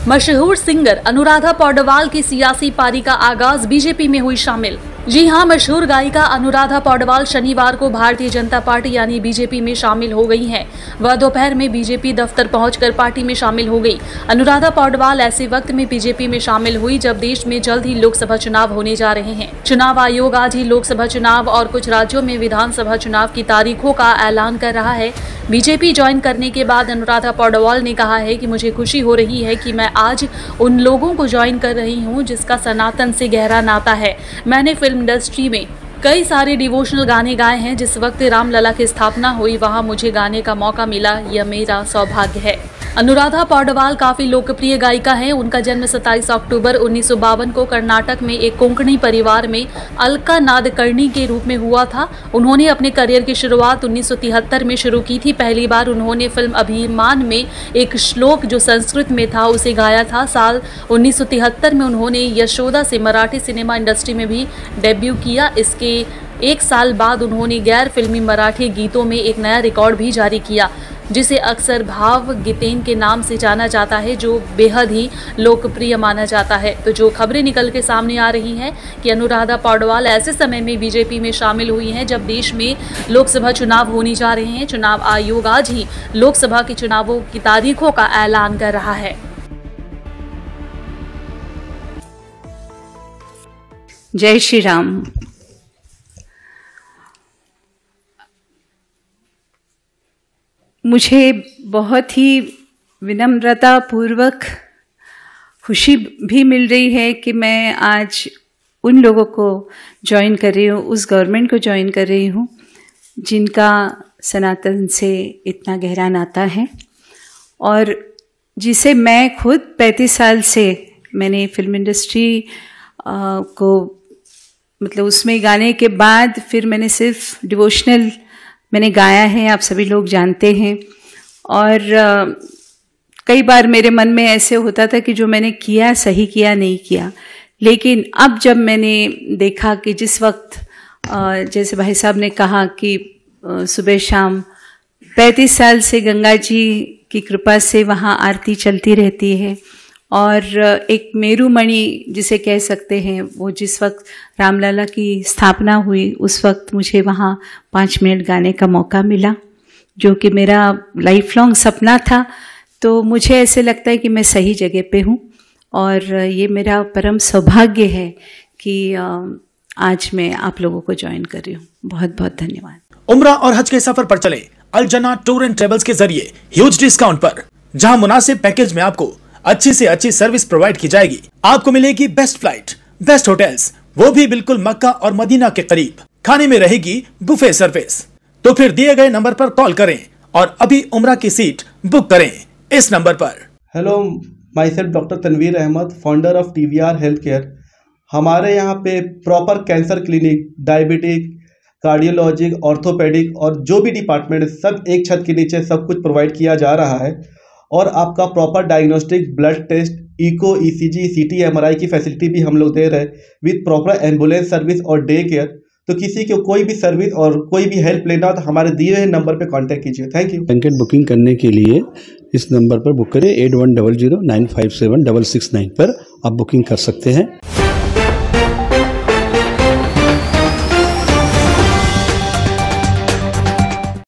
मशहूर सिंगर अनुराधा पौडवाल की सियासी पारी का आगाज बीजेपी में हुई शामिल। जी हां, मशहूर गायिका अनुराधा पौडवाल शनिवार को भारतीय जनता पार्टी यानी बीजेपी में शामिल हो गई हैं। वह दोपहर में बीजेपी दफ्तर पहुंचकर पार्टी में शामिल हो गई। अनुराधा पौडवाल ऐसे वक्त में बीजेपी में शामिल हुई जब देश में जल्द ही लोकसभा चुनाव होने जा रहे हैं। चुनाव आयोग आज ही लोकसभा चुनाव और कुछ राज्यों में विधानसभा चुनाव की तारीखों का ऐलान कर रहा है। बीजेपी ज्वाइन करने के बाद अनुराधा पौडवाल ने कहा है कि मुझे खुशी हो रही है कि मैं आज उन लोगों को ज्वाइन कर रही हूं जिसका सनातन से गहरा नाता है। मैंने फिल्म इंडस्ट्री में कई सारे डिवोशनल गाने गाए हैं। जिस वक्त रामलला की स्थापना हुई वहां मुझे गाने का मौका मिला, यह मेरा सौभाग्य है। अनुराधा पौडवाल काफी लोकप्रिय गायिका हैं। उनका जन्म 27 अक्टूबर 1952 को कर्नाटक में एक कोंकणी परिवार में अलका नादकर्णी के रूप में हुआ था। उन्होंने अपने करियर की शुरुआत 1973 में शुरू की थी। पहली बार उन्होंने फिल्म अभिमान में एक श्लोक जो संस्कृत में था उसे गाया था। साल 1973 में उन्होंने यशोदा से मराठी सिनेमा इंडस्ट्री में भी डेब्यू किया। इसके एक साल बाद उन्होंने गैर फिल्मी मराठी गीतों में एक नया रिकॉर्ड भी जारी किया जिसे अक्सर भाव गीतेन के नाम से जाना जाता है, जो बेहद ही लोकप्रिय माना जाता है। तो जो खबरें निकल के सामने आ रही हैं कि अनुराधा पौडवाल ऐसे समय में बीजेपी में शामिल हुई हैं जब देश में लोकसभा चुनाव होने जा रहे हैं। चुनाव आयोग आज ही लोकसभा के चुनावों की तारीखों का ऐलान कर रहा है। जय श्री राम। मुझे बहुत ही विनम्रता पूर्वक खुशी भी मिल रही है कि मैं आज उन लोगों को ज्वाइन कर रही हूँ, उस गवर्नमेंट को ज्वाइन कर रही हूँ जिनका सनातन से इतना गहरा नाता है और जिसे मैं खुद 35 साल से मैंने फिल्म इंडस्ट्री को मतलब उसमें गाने के बाद फिर मैंने सिर्फ डिवोशनल मैंने गाया है, आप सभी लोग जानते हैं। और कई बार मेरे मन में ऐसे होता था कि जो मैंने किया सही किया नहीं किया, लेकिन अब जब मैंने देखा कि जिस वक्त जैसे भाई साहब ने कहा कि सुबह शाम 35 साल से गंगा जी की कृपा से वहाँ आरती चलती रहती है और एक मेरुमणि जिसे कह सकते हैं, वो जिस वक्त रामलला की स्थापना हुई उस वक्त मुझे वहाँ 5 मिनट गाने का मौका मिला, जो कि मेरा लाइफ लॉन्ग सपना था। तो मुझे ऐसे लगता है कि मैं सही जगह पे हूँ और ये मेरा परम सौभाग्य है कि आज मैं आप लोगों को ज्वाइन कर रही हूँ। बहुत बहुत धन्यवाद। उम्रा और हज के सफर पर चले अल जना टूर एंड ट्रेवल्स के जरिए ह्यूज डिस्काउंट पर, जहां मुनासिब पैकेज में आपको अच्छी से अच्छी सर्विस प्रोवाइड की जाएगी। आपको मिलेगी बेस्ट फ्लाइट, बेस्ट होटल्स, वो भी बिल्कुल मक्का और मदीना के करीब। खाने में रहेगी बुफे सर्विस। तो फिर दिए गए नंबर पर कॉल करें और अभी उम्रा की सीट बुक करें इस नंबर पर। Hello, myself doctor Tanveer Ahmad, founder of TVR health care. हमारे यहाँ पे proper cancer clinic, diabetic, cardiologic, orthopaedic और जो भी डिपार्टमेंट है सब एक छत के नीचे सब कुछ प्रोवाइड किया जा रहा है। और आपका proper diagnostic, blood test, echo, ECG, CT, MRI की फैसिलिटी भी हम लोग दे रहे हैं विद प्रॉपर एम्बुलेंस सर्विस और डे केयर। तो किसी को कोई भी सर्विस और कोई भी हेल्प लेना हो तो हमारे दिए हुए नंबर पे कांटेक्ट कीजिए। Thank you. ब्लैंकेट बुकिंग करने के लिए इस नंबर पर बुक करें 8100 957 669 पर आप बुकिंग कर सकते हैं।